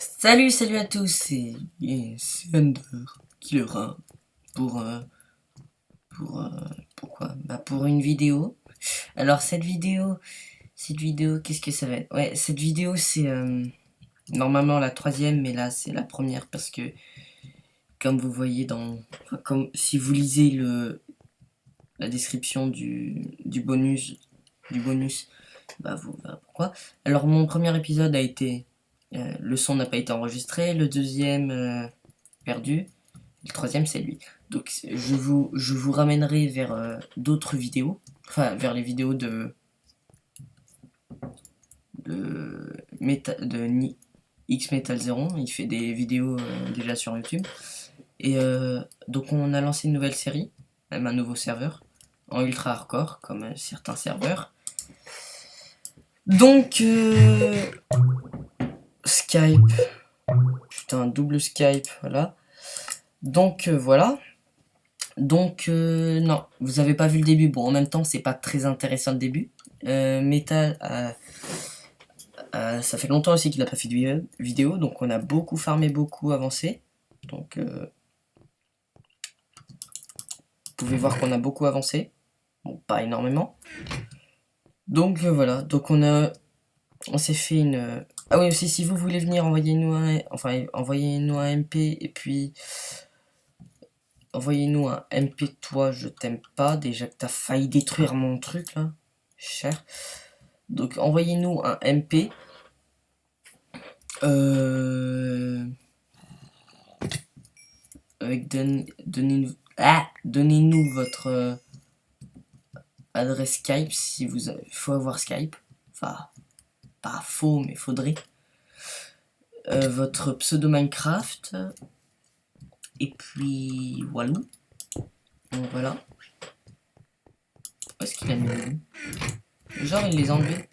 Salut à tous, c'est Under Killer pour pour pourquoi pour une vidéo. Alors cette vidéo qu'est-ce que ça va être? Ouais, cette vidéo c'est normalement la troisième, mais là c'est la première parce que comme vous voyez comme si vous lisez la description du bonus, bah vous verrez pourquoi. Alors mon premier épisode a été le son n'a pas été enregistré, le deuxième perdu. Le troisième, c'est lui. Donc, je vous ramènerai vers d'autres vidéos. Enfin, vers les vidéos de X Metal Zero. Il fait des vidéos déjà sur YouTube. Et donc, on a lancé une nouvelle série, même un nouveau serveur, en ultra hardcore, comme certains serveurs. Donc, Skype. Putain, double Skype, voilà. Donc, voilà. Donc, non, vous avez pas vu le début. Bon, en même temps, c'est pas très intéressant le début. Metal, ça fait longtemps aussi qu'il a pas fait de vidéo, donc on a beaucoup farmé, beaucoup avancé. Donc, vous pouvez voir qu'on a beaucoup avancé. Bon, pas énormément. Donc, voilà. Donc, on s'est fait une. Ah oui, aussi, si vous voulez venir, envoyez-nous un MP et puis. Envoyez-nous un MP, toi, je t'aime pas. Déjà que t'as failli détruire mon truc là. Cher. Donc envoyez-nous un MP. Avec donnez-nous votre adresse Skype si vous avez. Faut avoir Skype. Enfin, pas faux, mais faudrait. Votre pseudo Minecraft. Et puis voilà. Donc voilà. Où est-ce qu'il a mis les loups? Genre il les a enlevés.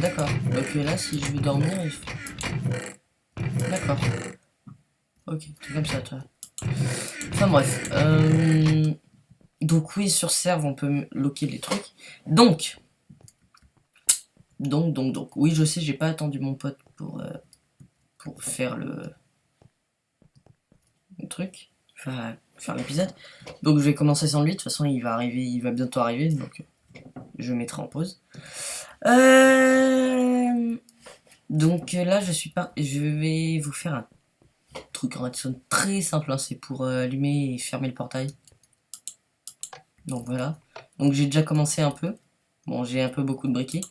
D'accord. Donc là si je veux dormir, il faut. D'accord. Ok, c'est comme ça toi. Enfin bref. Donc oui, sur serve, on peut loquer les trucs. Donc. Oui, je sais, j'ai pas attendu mon pote pour faire le truc. Enfin, faire l'épisode. Donc je vais commencer sans lui. De toute façon, il va arriver, il va bientôt arriver. Donc je mettrai en pause. Donc là, je vais vous faire un truc en redstone très simple. Hein, c'est pour allumer et fermer le portail. Donc voilà. Donc j'ai déjà commencé un peu. Bon, j'ai un peu beaucoup de briquets.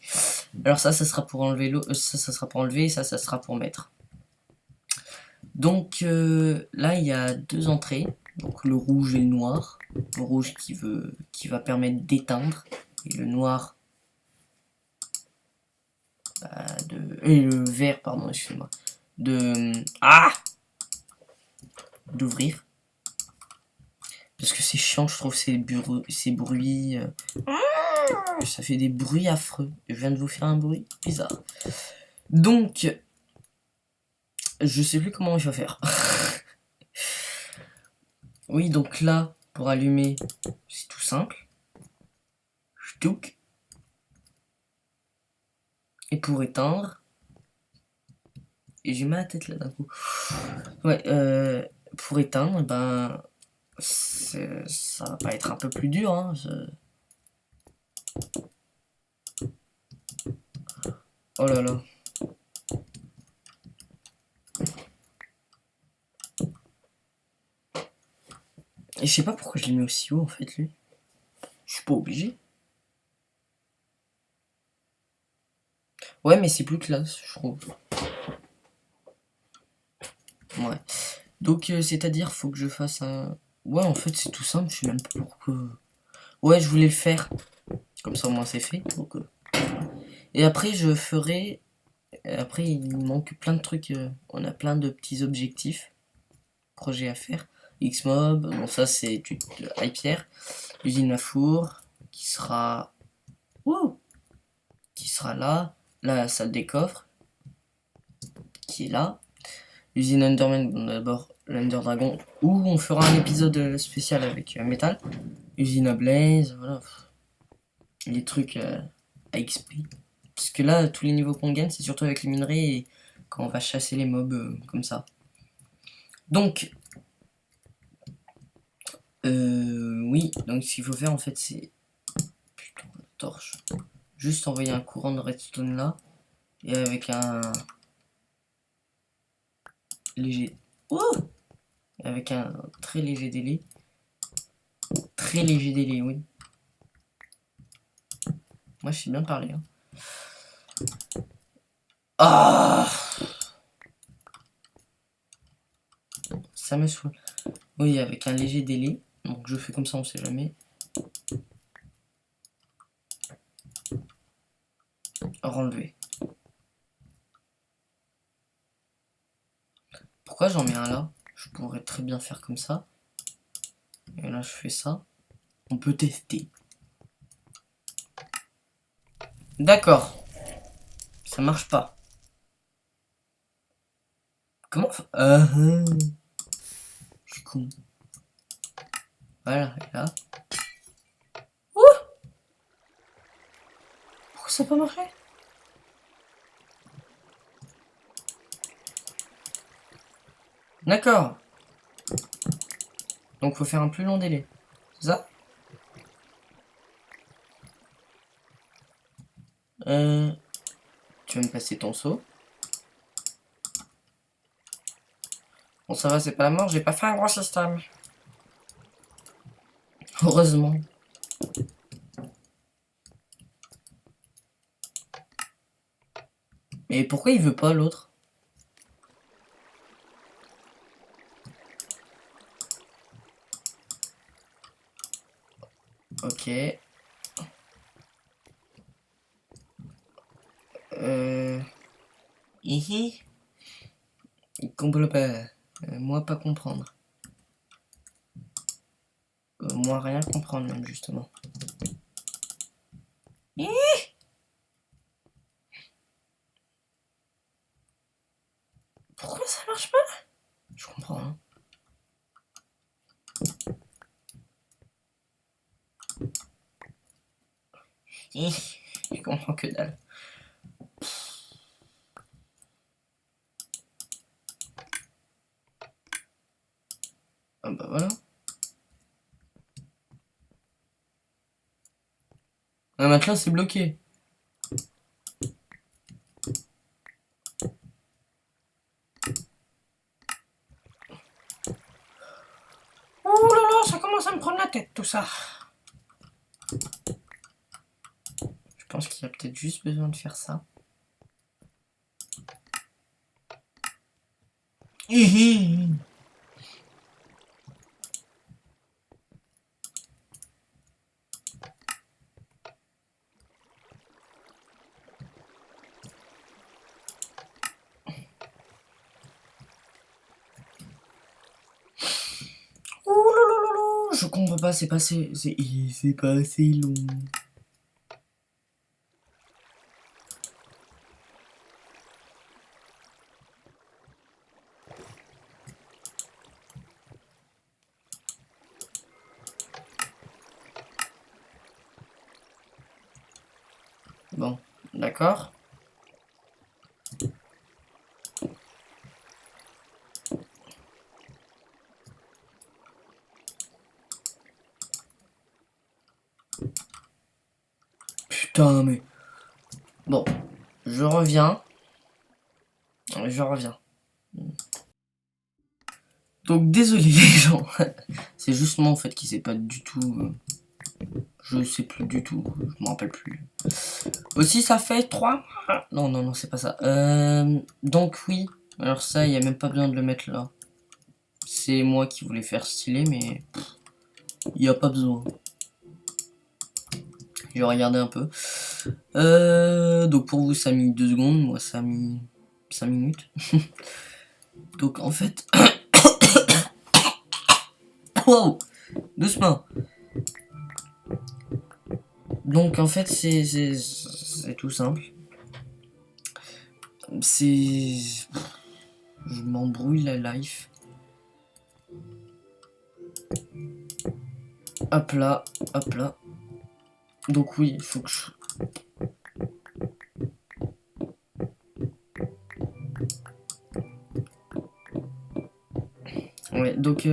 Alors ça sera pour enlever l'eau. Ça sera pour enlever. Ça sera pour mettre. Donc là, il y a deux entrées. Donc le rouge et le noir. Le rouge qui va permettre d'éteindre. Et le noir et le vert, pardon, excusez-moi. D'ouvrir. Parce que c'est chiant, je trouve, ces bruits. Ça fait des bruits affreux. Je viens de vous faire un bruit bizarre. Donc, je sais plus comment il faut faire. Oui, donc là, pour allumer, c'est tout simple. Ch'touk. Et pour éteindre. Et j'ai mal à la tête là d'un coup. Ouais, pour éteindre, ben. Ça va pas être un peu plus dur, hein. Oh là là. Et je sais pas pourquoi je l'ai mis aussi haut en fait, lui. Je suis pas obligé. Ouais, mais c'est plus classe, je trouve. Ouais. Donc, c'est-à-dire, faut que je fasse un. Ouais, en fait, c'est tout simple, je sais même pas pourquoi. Ouais, je voulais le faire. Comme ça, au moins, c'est fait. Donc, et après, je ferai. Après, il manque plein de trucs. On a plein de petits objectifs, projets à faire. Xmob, bon, ça, c'est Hypierre. Usine à four, qui sera. Wow, qui sera là. La salle des coffres, qui est là. Usine Enderman, bon, d'abord l'Ender Dragon, où on fera un épisode spécial avec Metal. Usine à Blaze, voilà. Les trucs à XP. Parce que là, tous les niveaux qu'on gagne, c'est surtout avec les minerais et quand on va chasser les mobs comme ça. Donc, oui, donc ce qu'il faut faire en fait, c'est... Putain, la torche. Juste envoyer un courant de redstone là, et avec un léger... Oh, avec un très léger délai. Très léger délai, oui. Moi, je sais bien parler. Hein. Ah, ça me saoule. Oui, avec un léger délai. Donc je fais comme ça, on sait jamais. Renlever. Pourquoi j'en mets un là? Je pourrais très bien faire comme ça. Et là, je fais ça. On peut tester. D'accord. Ça marche pas. Comment je suis con. Voilà, et là. Ouh, pourquoi ça n'a pas marché? D'accord. Donc faut faire un plus long délai. C'est ça? Tu vas me passer ton seau. Bon, ça va, c'est pas la mort, j'ai pas fait un gros système. Heureusement. Mais pourquoi il veut pas l'autre? Ok. Hihi. Il comprend pas. Moi pas comprendre. Moi rien comprendre même justement. Hihi. Pourquoi ça marche pas? Je comprends. Hein. Hihi. Je comprends que dalle. Ah bah voilà. Ah, maintenant c'est bloqué. Oh là là, ça commence à me prendre la tête tout ça. Je pense qu'il y a peut-être juste besoin de faire ça. Hihi. Oh là là là là, je comprends pas, c'est pas assez, c'est pas assez long. Bon, d'accord. Putain, mais... Bon, je reviens. Je reviens. Donc, désolé les gens. C'est juste moi, en fait, qui sais pas du tout... Je sais plus du tout. Je me rappelle plus. Aussi, ça fait 3 mois. Non, non, non, c'est pas ça. Donc, oui. Alors ça, il n'y a même pas besoin de le mettre là. C'est moi qui voulais faire stylé, mais... Il n'y a pas besoin. Je vais regarder un peu. Donc pour vous, ça a mis 2 secondes. Moi, ça a mis 5 minutes. Donc en fait... Wow, doucement. Donc en fait, c'est tout simple. C'est... Je m'embrouille la life. Hop là, hop là. Donc oui, il faut que je... Ouais, donc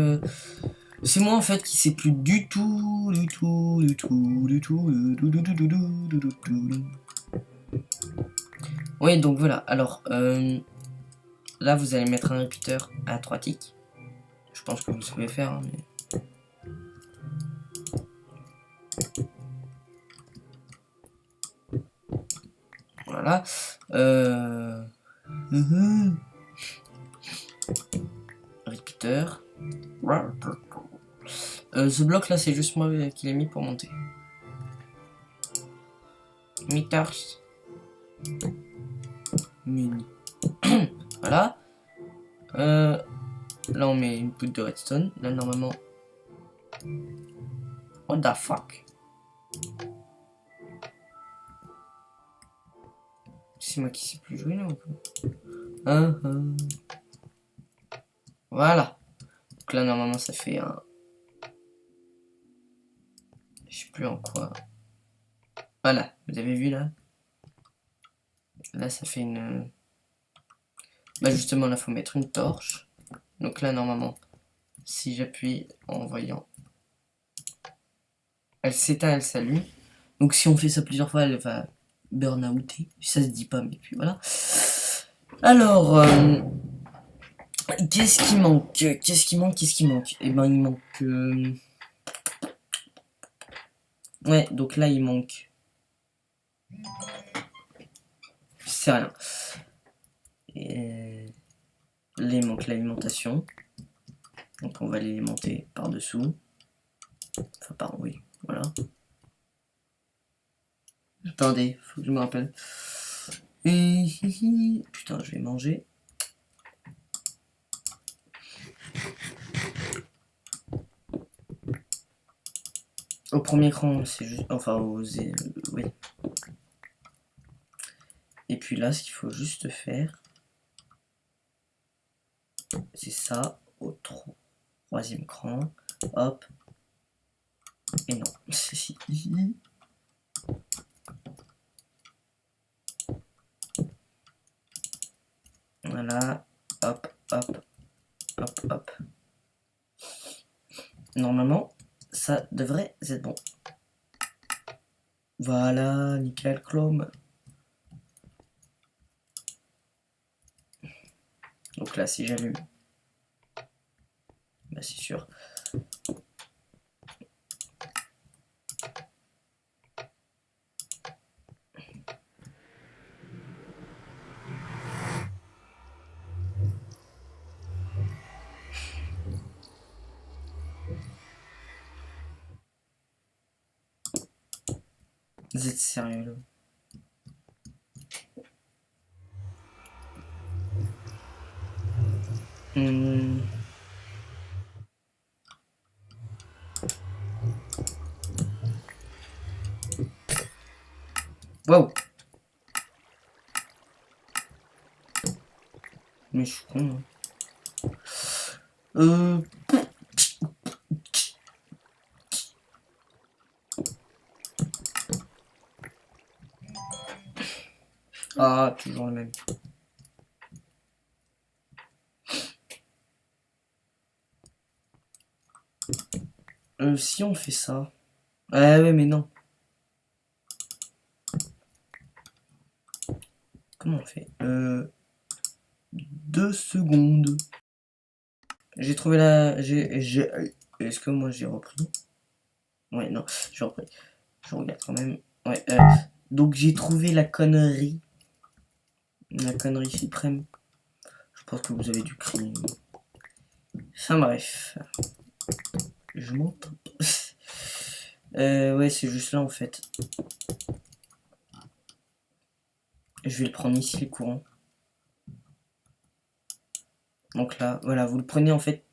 c'est moi en fait qui sais plus du tout, du tout, du tout, du tout, du tout. Oui, donc voilà. Alors là, vous allez mettre un repeater à 3 ticks. Je pense que vous savez faire, hein, mais... Voilà. Repeater. Ce bloc là, c'est juste moi qui l'ai mis pour monter. Meters. Mini. Voilà. Là, on met une poudre de redstone. Là, normalement. What the fuck? C'est moi qui sais plus jouer là ou quoi? Voilà. Donc là, normalement, ça fait un. Je sais plus en quoi. Voilà. Vous avez vu là? Là, ça fait une. Bah, justement, là, faut mettre une torche. Donc là, normalement, si j'appuie en voyant, elle s'éteint, elle s'allume. Donc si on fait ça plusieurs fois, elle va burn-outer. Ça se dit pas, mais puis voilà. Alors, qu'est-ce qui manque? Qu'est-ce qui manque? Qu'est-ce qui manque? Eh ben, il manque... Ouais, donc là, il manque... C'est rien. Et... Là, il manque l'alimentation. Donc on va l'alimenter par-dessous. Enfin, par... Oui, voilà. Attendez, faut que je me rappelle. Putain, je vais manger. Au premier cran, c'est juste... Enfin, oui. Et puis là, ce qu'il faut juste faire, c'est ça, au troisième cran. Hop. Et non. Voilà. Hop, hop, hop, hop. Normalement, ça devrait être bon. Voilà, nickel, chrome. Donc là, si j'allume, bah c'est sûr. Vous êtes sérieux là? Waouh! Mais je suis con. Hein. Ah, toujours le même. Si on fait ça. Ah ouais, mais non. Comment on fait 2 secondes. J'ai trouvé la... Est-ce que moi j'ai repris? Ouais, non, j'ai repris. Je regarde quand même. Ouais, donc j'ai trouvé la connerie. La connerie suprême. Je pense que vous avez dû crier. Enfin bref. Je m'entends. Ouais, c'est juste là en fait. Je vais le prendre ici, le courant. Donc là, voilà, vous le prenez en fait.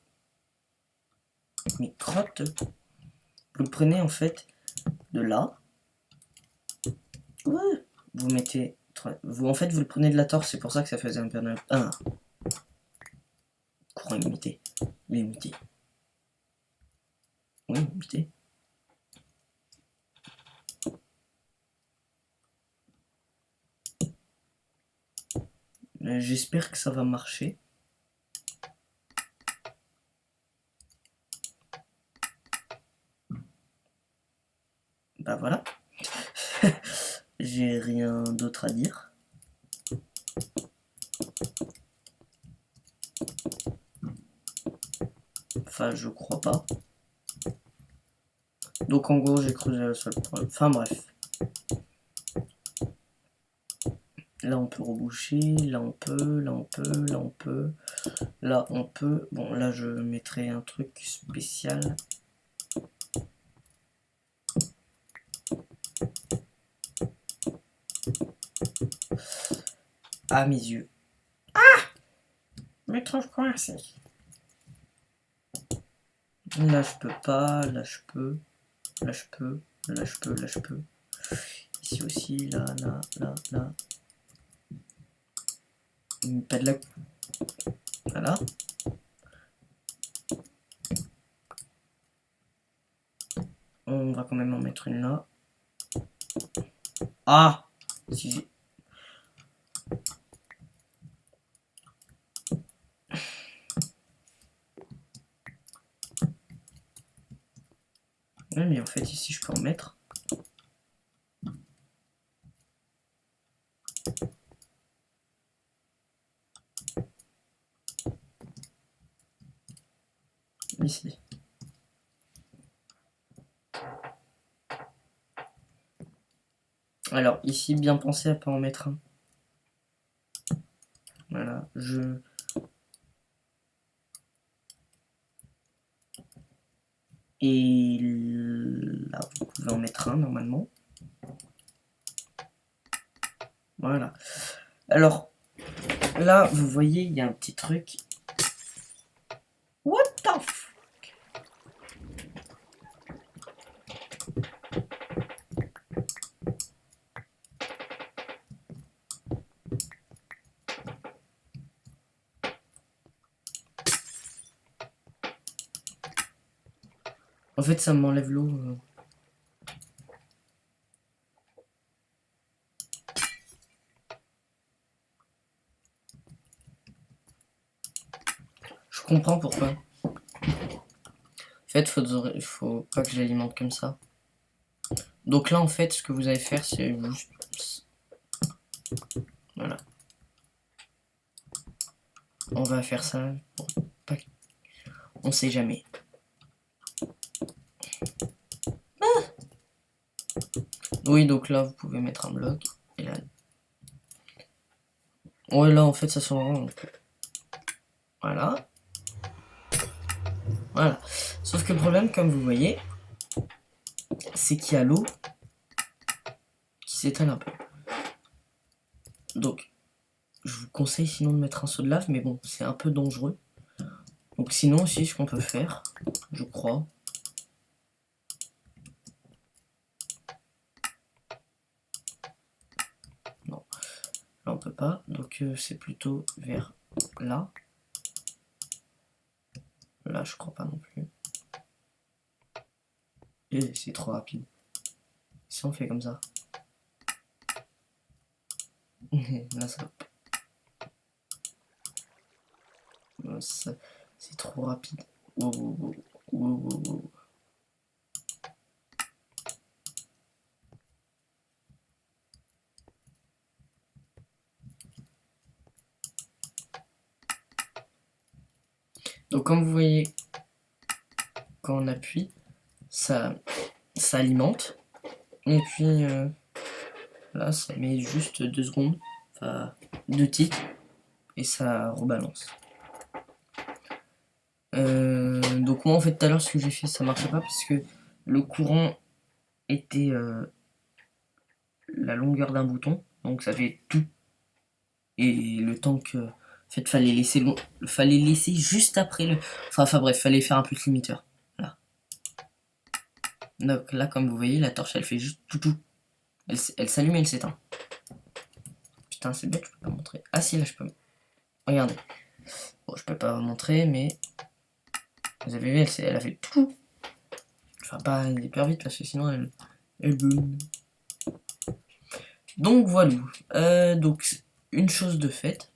Mais crotte. Vous le prenez en fait de là. Ouais. Vous mettez. Vous, en fait, vous le prenez de la torse, c'est pour ça que ça faisait un peu. Ah. Courant illimité. Limité. Oui, limité. J'espère que ça va marcher. refroidir. Enfin, je crois pas. Donc en gros, j'ai creusé le sol. Enfin bref. Là on peut reboucher, là on peut, là on peut, là on peut, là on peut. Bon là je mettrai un truc spécial. À mes yeux. Ah! Je me trouve coincé. Là je peux pas, là je peux, là je peux, là je peux, là je peux. Ici aussi, là, là, là, là. Pas de la... Voilà. On va quand même en mettre une là. Ah! Si j'ai... Ouais, mais en fait, ici, je peux en mettre. Ici. Alors, ici, bien penser à pas en mettre un. Voilà, Et là, vous pouvez en mettre un, normalement. Voilà. Alors, là, vous voyez, il y a un petit truc. What the fuck? En fait, ça m'enlève l'eau. Je comprends pourquoi. En fait, faut pas que je l'alimente comme ça. Donc là, en fait, ce que vous allez faire, c'est juste... Voilà. On va faire ça pour pas... On sait jamais. Ah! Oui, donc là, vous pouvez mettre un bloc. Et là... Ouais, là, en fait, ça sent vraiment... Voilà. Voilà. Sauf que le problème, comme vous voyez, c'est qu'il y a l'eau qui s'étale un peu. Donc, je vous conseille sinon de mettre un seau de lave, mais bon, c'est un peu dangereux. Donc sinon aussi, ce qu'on peut faire, je crois... Non, là on peut pas, donc c'est plutôt vers là. Là, je crois pas non plus. Et c'est trop rapide. Si on fait comme ça. Là, c'est trop rapide. Wow, wow, wow. Wow, wow, wow. Donc comme vous voyez, quand on appuie, ça alimente. Et puis là, ça met juste 2 secondes, enfin 2 ticks, et ça rebalance. Donc moi en fait tout à l'heure ce que j'ai fait ça marchait pas parce que le courant était la longueur d'un bouton, donc ça fait tout. Et le temps que en fait fallait laisser juste après le. Enfin bref, fallait faire un peu de limiteur. Là. Donc là comme vous voyez la torche elle fait juste tout. Elle s'allume et elle s'éteint. Putain c'est bête, je peux pas montrer. Ah si là je peux. Regardez. Bon je peux pas vous montrer mais. Vous avez vu elle a fait tout. Enfin pas hyper vite parce que sinon elle boum. Donc voilà. Donc une chose de faite.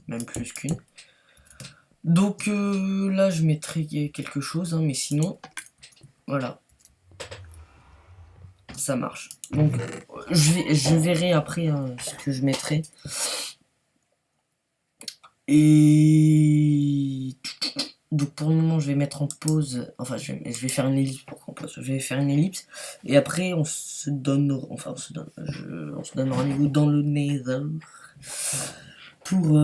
Même plus qu'une. Donc là je mettrai quelque chose, hein, mais sinon, voilà. Ça marche. Donc je verrai après ce que je mettrai. Et donc pour le moment, je vais mettre en pause. Enfin, je vais faire une ellipse pour qu'on pause. Je vais faire une ellipse. Et après, on se donne. Enfin, on se donne rendez-vous dans le Nether pour.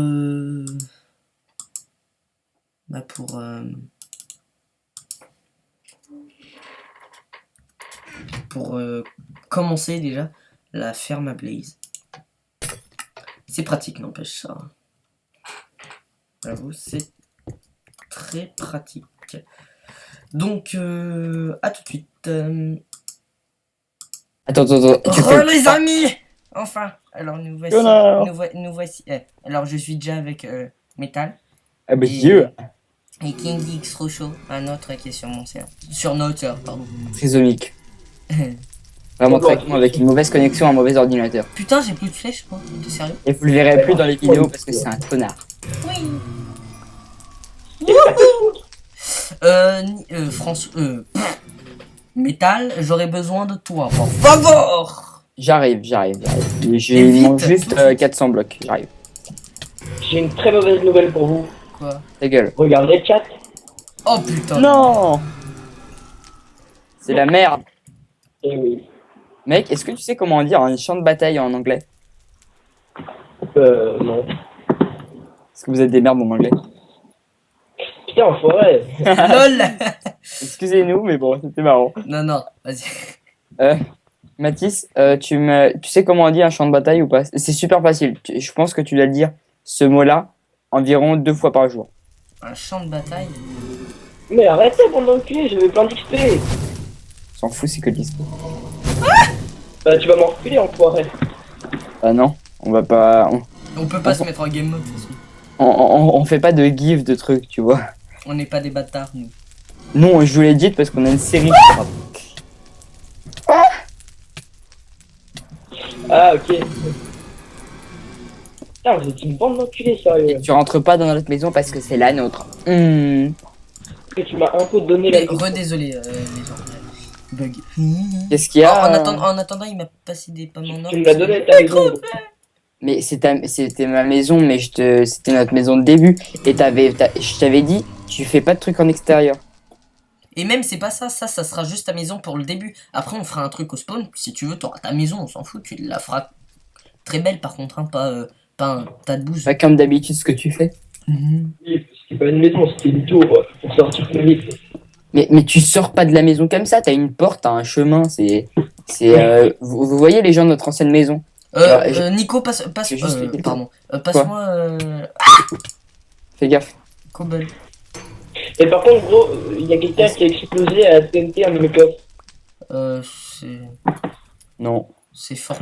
Pour commencer déjà la ferme à Blaze. C'est pratique, n'empêche ça. J'avoue, c'est très pratique. Donc, à tout de suite. Attends, Les amis! Enfin, alors nous voici. Nous voici. Alors, je suis déjà avec Metal. Ah bah Et- Dieu. Et King X Rocho, un autre qui est sur mon serveur. Sur notre serveur, pardon. Trisomique. Vraiment très con, avec une mauvaise connexion, un mauvais ordinateur. Putain, j'ai plus de flèches, quoi. T'es sérieux? Et vous le verrez plus dans les vidéos parce que c'est un connard. Oui. Metal, j'aurais besoin de toi, por favor. J'arrive. Et J'ai vite, manque juste tout de suite. 400 blocs, j'arrive. J'ai une très mauvaise nouvelle pour vous. Quoi? Ta gueule. Regardez le chat. Oh putain. Non. C'est la merde. Eh oui. Mec, est-ce que tu sais comment dire un champ de bataille en anglais? Non. Est-ce que vous êtes des merdes en anglais? Putain, enfoiré. LOL. Excusez-nous, mais bon, c'était marrant. Non, vas-y. Mathis, tu sais comment on dit un champ de bataille ou pas? C'est super facile. Je pense que tu dois le dire, ce mot-là, environ 2 fois par jour. Un champ de bataille. Mais arrêtez, bande d'enculés, j'avais plein d'XP. S'en fout, c'est que le disque. Bah, tu vas m'en reculer, enfoiré. Ah non, on va pas. On peut pas se mettre en game mode, de toute façon. On fait pas de gif de trucs, tu vois. On n'est pas des bâtards, nous. Non, je vous l'ai dit parce qu'on a une série. Ah, ok. Putain, vous êtes une bande d'enculés, sérieux. Et tu rentres pas dans notre maison parce que c'est la nôtre. Que tu m'as un peu donné la... Redésolé, les gens. Bug. Qu'est-ce qu'il y a? En attendant, il m'a passé des pommes en or. Tu me l'as donné ta maison. Mais c'était ma maison, mais c'était notre maison de début. Et je t'avais dit, tu fais pas de trucs en extérieur. Et même, c'est pas ça. Ça sera juste ta maison pour le début. Après, on fera un truc au spawn. Si tu veux, t'auras ta maison, on s'en fout. Tu la feras très belle, par contre, hein, pas un tas de bouse. Pas comme d'habitude ce que tu fais. Oui, c'était pas une maison, c'était une tour pour sortir plus vite. Mais tu sors pas de la maison comme ça, t'as une porte, t'as un chemin, vous voyez les gens de notre ancienne maison? Nico, pardon. Passe-moi, Fais gaffe. Cobble. Et par contre, gros, il y a quelqu'un qui a explosé à la TNT un de mes coffres. Non. C'est fort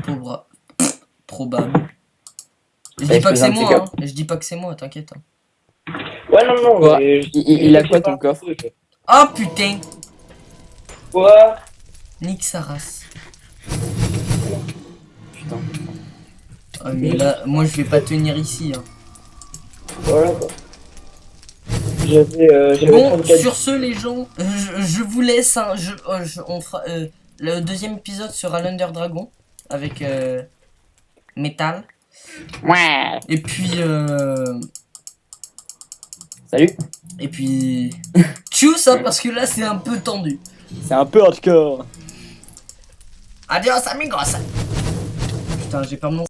probable. Je Ça dis pas que c'est explose un moi, de hein. Je dis pas que c'est moi, t'inquiète. Hein. Ouais, non, Quoi mais... Il a quoi ton coffre? Oh putain! Quoi? Nique sa race. Putain. Oh, mais là, moi je vais pas tenir ici. Hein. Voilà, quoi. J'avais Bon, 34... sur ce, les gens, je vous laisse. Hein, on fera, le deuxième épisode sera l'Under Dragon avec Metal. Ouais. Et puis, Salut. et puis, tchuss, hein, parce que là c'est un peu tendu. C'est un peu hardcore. Adios amigos. Putain, j'ai pas mon